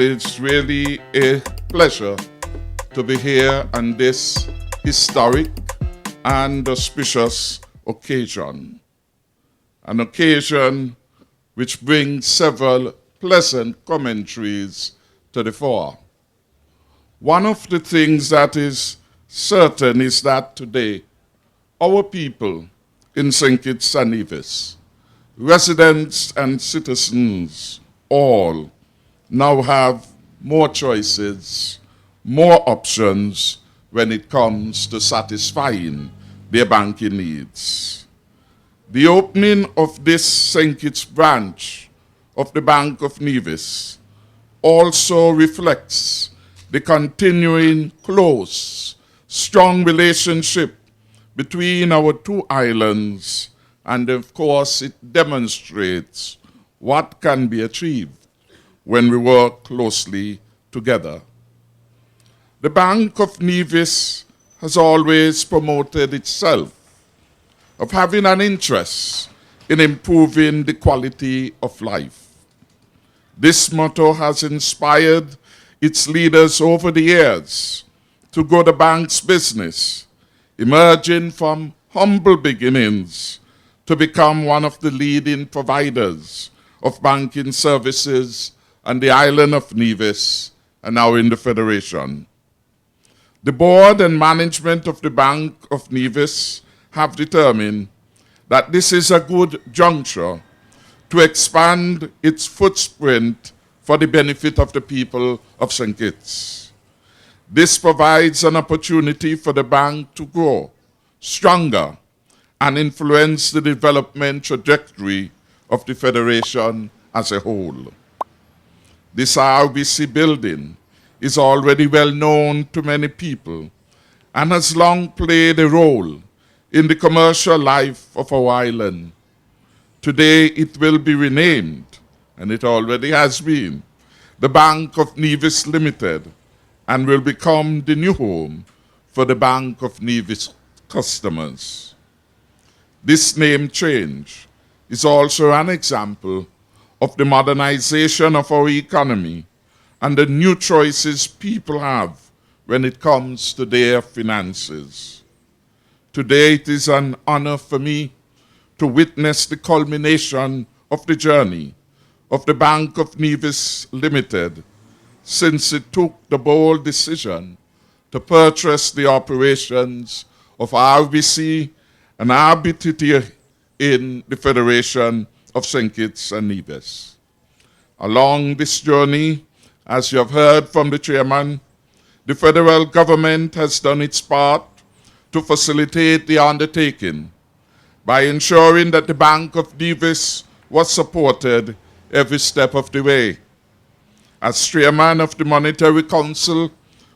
is really a pleasure to be here on this historic and auspicious occasion. An occasion which brings several pleasant commentaries to the fore. One of the things that is certain is that today, our people in St. Kitts and Nevis, residents and citizens all, now have more choices, more options when it comes to satisfying their banking needs. The opening of this St. Kitts branch of the Bank of Nevis also reflects the continuing close, strong relationship between our two islands, and of course it demonstrates what can be achieved when we work closely together. The Bank of Nevis has always promoted itself of having an interest in improving the quality of life. This motto has inspired its leaders over the years to grow the bank's business, emerging from humble beginnings to become one of the leading providers of banking services on the island of Nevis and now in the Federation. The board and management of the Bank of Nevis have determined that this is a good juncture to expand its footprint for the benefit of the people of St. Kitts. This provides an opportunity for the bank to grow stronger and influence the development trajectory of the Federation as a whole. This RBC building is already well known to many people and has long played a role in the commercial life of our island. Today it will be renamed, and it already has been, the Bank of Nevis Limited, and will become the new home for the Bank of Nevis customers. This name change is also an example of the modernization of our economy and the new choices people have when it comes to their finances. Today it is an honor for me to witness the culmination of the journey of the Bank of Nevis Limited since it took the bold decision to purchase the operations of RBC and RBTT in the Federation of St. Kitts and Nevis. Along this journey, as you have heard from the chairman, the federal government has done its part to facilitate the undertaking by ensuring that the Bank of Nevis was supported every step of the way. As chairman of the Monetary Council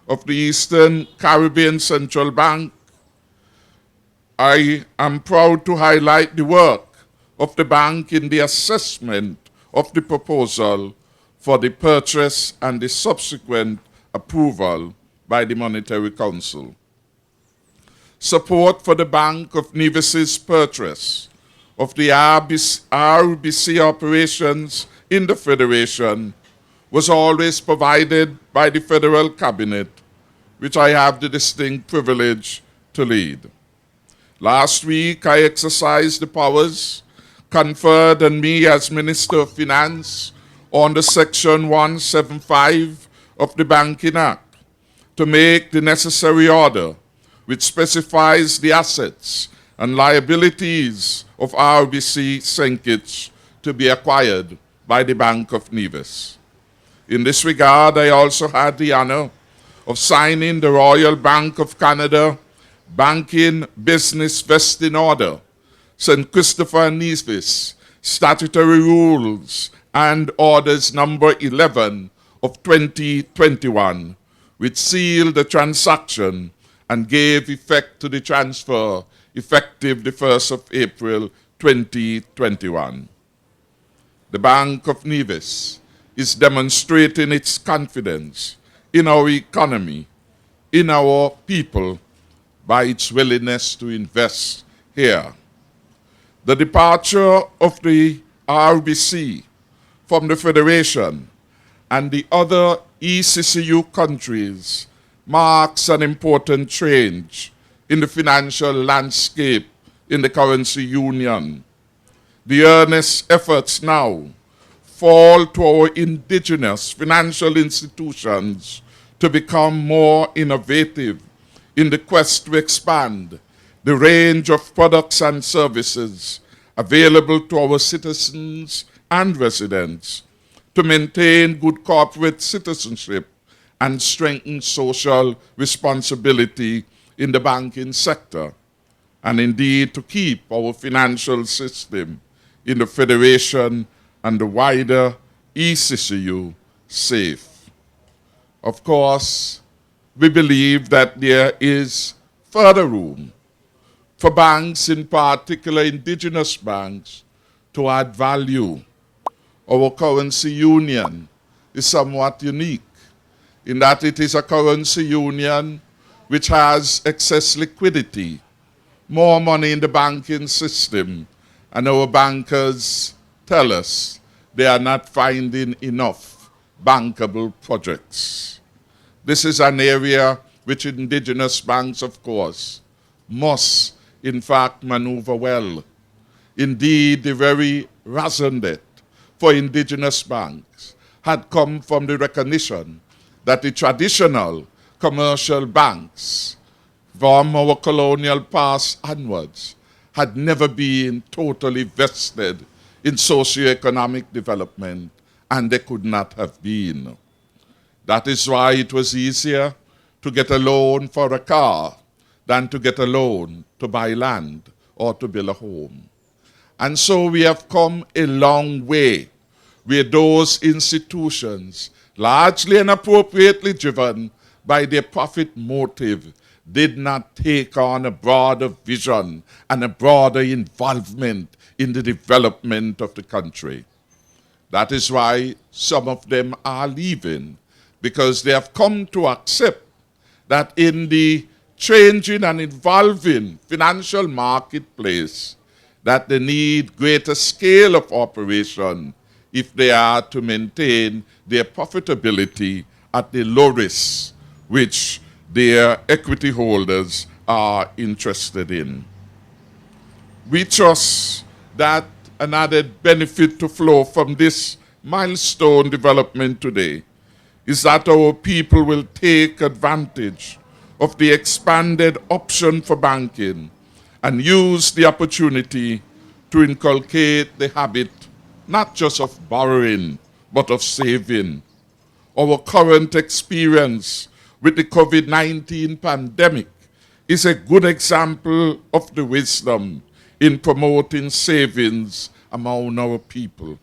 of the Eastern Caribbean Central Bank, I am proud to highlight the work of the bank in the assessment of the proposal for the purchase and the subsequent approval by the Monetary Council. Support for the Bank of Nevis's purchase of the RBC operations in the Federation was always provided by the Federal Cabinet, which I have the distinct privilege to lead. Last week, I exercised the powers conferred on me as Minister of Finance under Section 175 of the Banking Act to make the necessary order which specifies the assets and liabilities of RBC St. Kitts to be acquired by the Bank of Nevis. In this regard, I also had the honor of signing the Royal Bank of Canada Banking Business Vesting Order, St. Christopher and Nevis Statutory Rules and Orders number 11 of 2021, which sealed the transaction and gave effect to the transfer effective the 1st of April 2021. The Bank of Nevis is demonstrating its confidence in our economy, in our people, by its willingness to invest here. The departure of the RBC from the Federation and the other ECCU countries marks an important change in the financial landscape in the currency union. The earnest efforts now fall to our indigenous financial institutions to become more innovative in the quest to expand the range of products and services available to our citizens and residents, to maintain good corporate citizenship and strengthen social responsibility in the banking sector, and indeed to keep our financial system in the Federation and the wider ECCU safe. Of course, we believe that there is further room for banks, in particular indigenous banks, to add value. Our currency union is somewhat unique in that it is a currency union which has excess liquidity, more money in the banking system, and our bankers tell us they are not finding enough bankable projects. This is an area which indigenous banks, of course, must in fact maneuver well. Indeed, the very raison d'etre for indigenous banks had come from the recognition that the traditional commercial banks from our colonial past onwards had never been totally vested in socio-economic development, and they could not have been. That is why it was easier to get a loan for a car than to get a loan to buy land or to build a home. And so we have come a long way where those institutions, largely and appropriately driven by their profit motive, did not take on a broader vision and a broader involvement in the development of the country. That is why some of them are leaving, because they have come to accept that in the changing and evolving financial marketplace, that they need greater scale of operation if they are to maintain their profitability at the low risk which their equity holders are interested in. We trust that an added benefit to flow from this milestone development today is that our people will take advantage of the expanded option for banking and use the opportunity to inculcate the habit not just of borrowing, but of saving. Our current experience with the COVID-19 pandemic is a good example of the wisdom in promoting savings among our people.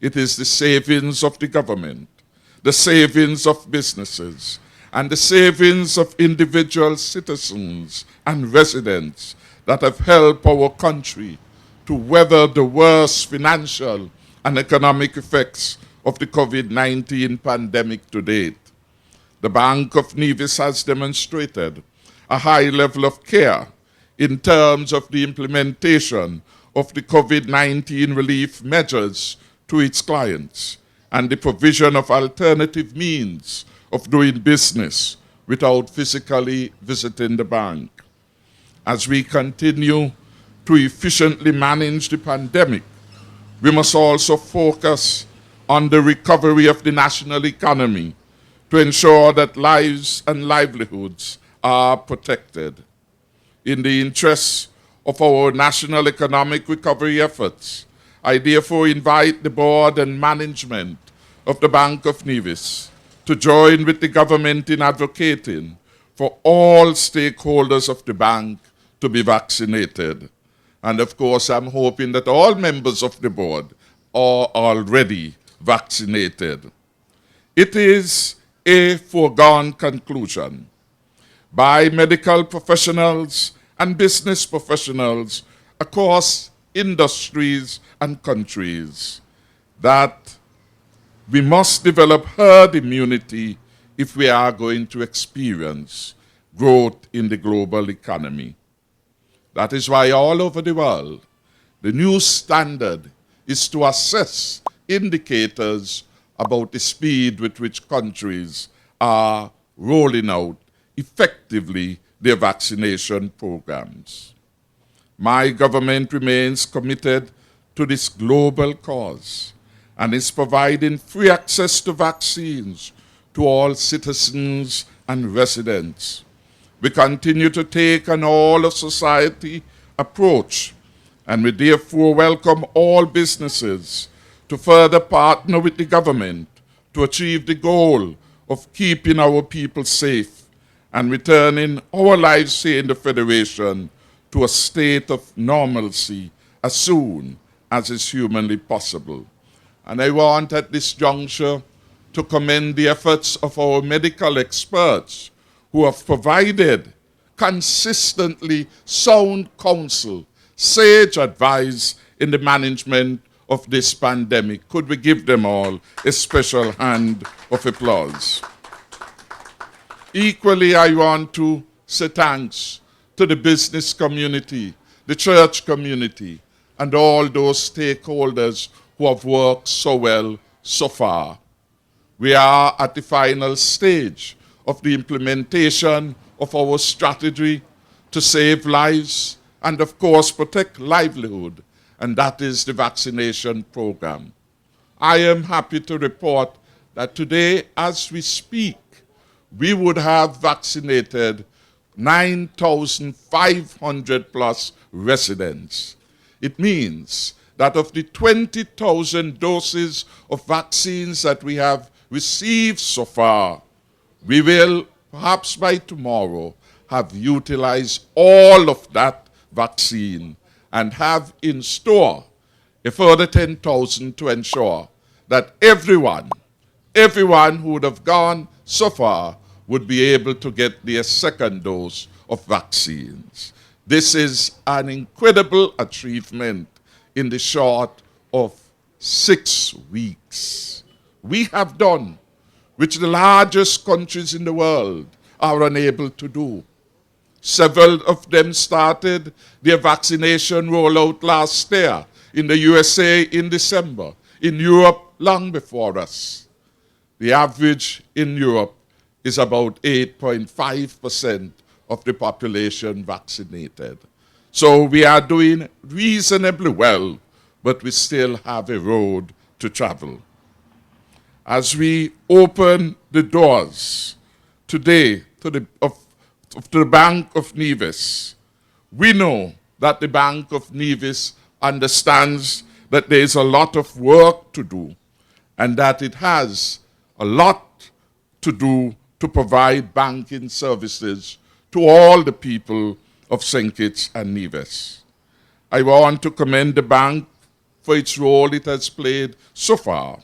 It is the savings of the government, the savings of businesses, and the savings of individual citizens and residents that have helped our country to weather the worst financial and economic effects of the COVID-19 pandemic to date. The Bank of Nevis has demonstrated a high level of care in terms of the implementation of the COVID-19 relief measures to its clients and the provision of alternative means of doing business without physically visiting the bank. As we continue to efficiently manage the pandemic, we must also focus on the recovery of the national economy to ensure that lives and livelihoods are protected. In the interests of our national economic recovery efforts, I therefore invite the board and management of the Bank of Nevis to join with the government in advocating for all stakeholders of the bank to be vaccinated. And of course, I'm hoping that all members of the board are already vaccinated. It is a foregone conclusion by medical professionals and business professionals across industries and countries that we must develop herd immunity if we are going to experience growth in the global economy. That is why all over the world, the new standard is to assess indicators about the speed with which countries are rolling out effectively their vaccination programs. My government remains committed to this global cause and is providing free access to vaccines to all citizens and residents. We continue to take an all-of-society approach, and we therefore welcome all businesses to further partner with the government to achieve the goal of keeping our people safe and returning our lives here in the Federation to a state of normalcy as soon as is humanly possible. And I want at this juncture to commend the efforts of our medical experts who have provided consistently sound counsel, sage advice in the management of this pandemic. Could we give them all a special hand of applause? Equally, I want to say thanks to the business community, the church community, and all those stakeholders who have worked so well so far. We are at the final stage of the implementation of our strategy to save lives and, of course, protect livelihood, and that is the vaccination program. I am happy to report that today, as we speak, we would have vaccinated 9,500 plus residents. It means that of the 20,000 doses of vaccines that we have received so far, we will, perhaps by tomorrow, have utilized all of that vaccine and have in store a further 10,000 to ensure that everyone who would have gone so far would be able to get their second dose of vaccines. This is an incredible achievement in the short of 6 weeks. We have done, which the largest countries in the world are unable to do. Several of them started their vaccination rollout last year, in the USA in December, in Europe long before us. The average in Europe is about 8.5% of the population vaccinated. So we are doing reasonably well, but we still have a road to travel. As we open the doors today to the Bank of Nevis, we know that the Bank of Nevis understands that there is a lot of work to do and that it has a lot to do to provide banking services to all the people of St. Kitts and Nevis. I want to commend the bank for its role it has played so far,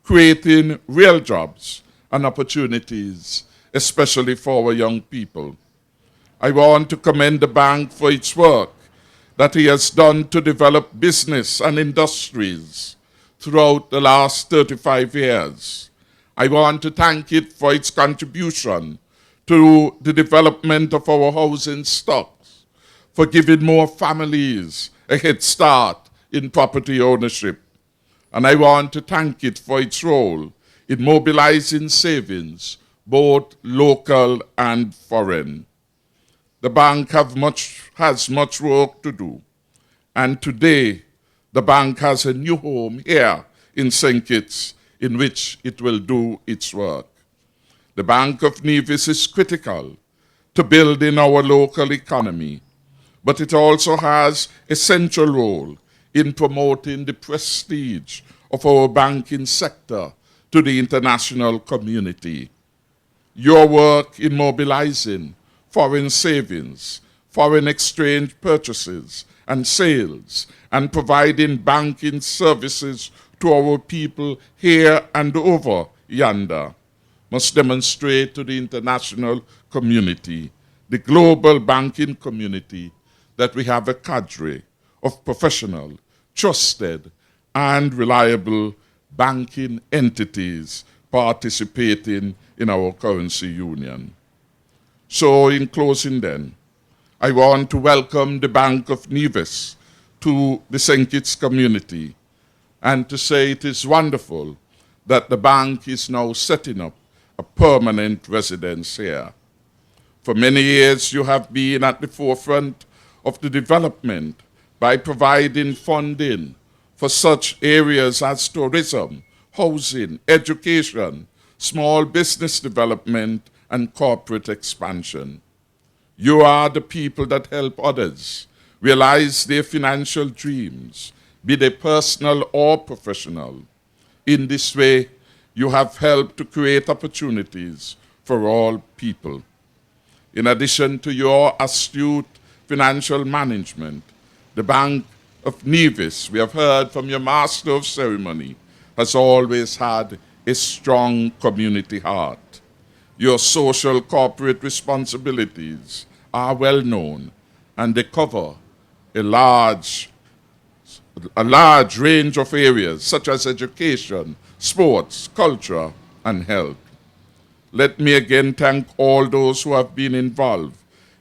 creating real jobs and opportunities, especially for our young people. I want to commend the bank for its work that he has done to develop business and industries throughout the last 35 years. I want to thank it for its contribution to the development of our housing stocks, for giving more families a head start in property ownership. And I want to thank it for its role in mobilizing savings, both local and foreign. The bank has much work to do. And today, the bank has a new home here in St. Kitts in which it will do its work. The Bank of Nevis is critical to building our local economy, but it also has a central role in promoting the prestige of our banking sector to the international community. Your work in mobilizing foreign savings, foreign exchange purchases and sales, and providing banking services to our people here and over yonder must demonstrate to the international community, the global banking community, that we have a cadre of professional, trusted, and reliable banking entities participating in our currency union. So in closing then, I want to welcome the Bank of Nevis to the St. Kitts community and to say it is wonderful that the bank is now setting up a permanent residence here. For many years, you have been at the forefront of the development by providing funding for such areas as tourism, housing, education, small business development, and corporate expansion. You are the people that help others realize their financial dreams, be they personal or professional. In this way, you have helped to create opportunities for all people. In addition to your astute financial management, the Bank of Nevis, we have heard from your master of ceremony, has always had a strong community heart. Your social corporate responsibilities are well known, and they cover a large range of areas such as education, sports, culture, and health. Let me again thank all those who have been involved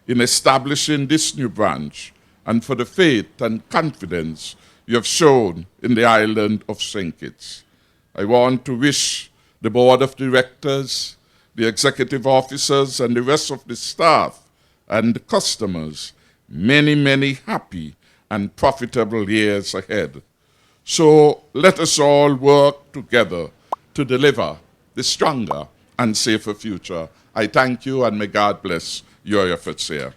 in establishing this new branch and for the faith and confidence you have shown in the island of St. Kitts. I want to wish the board of directors, the executive officers, and the rest of the staff and the customers many, many happy and profitable years ahead. So let us all work together to deliver the stronger and safer future. I thank you, and may God bless your efforts here.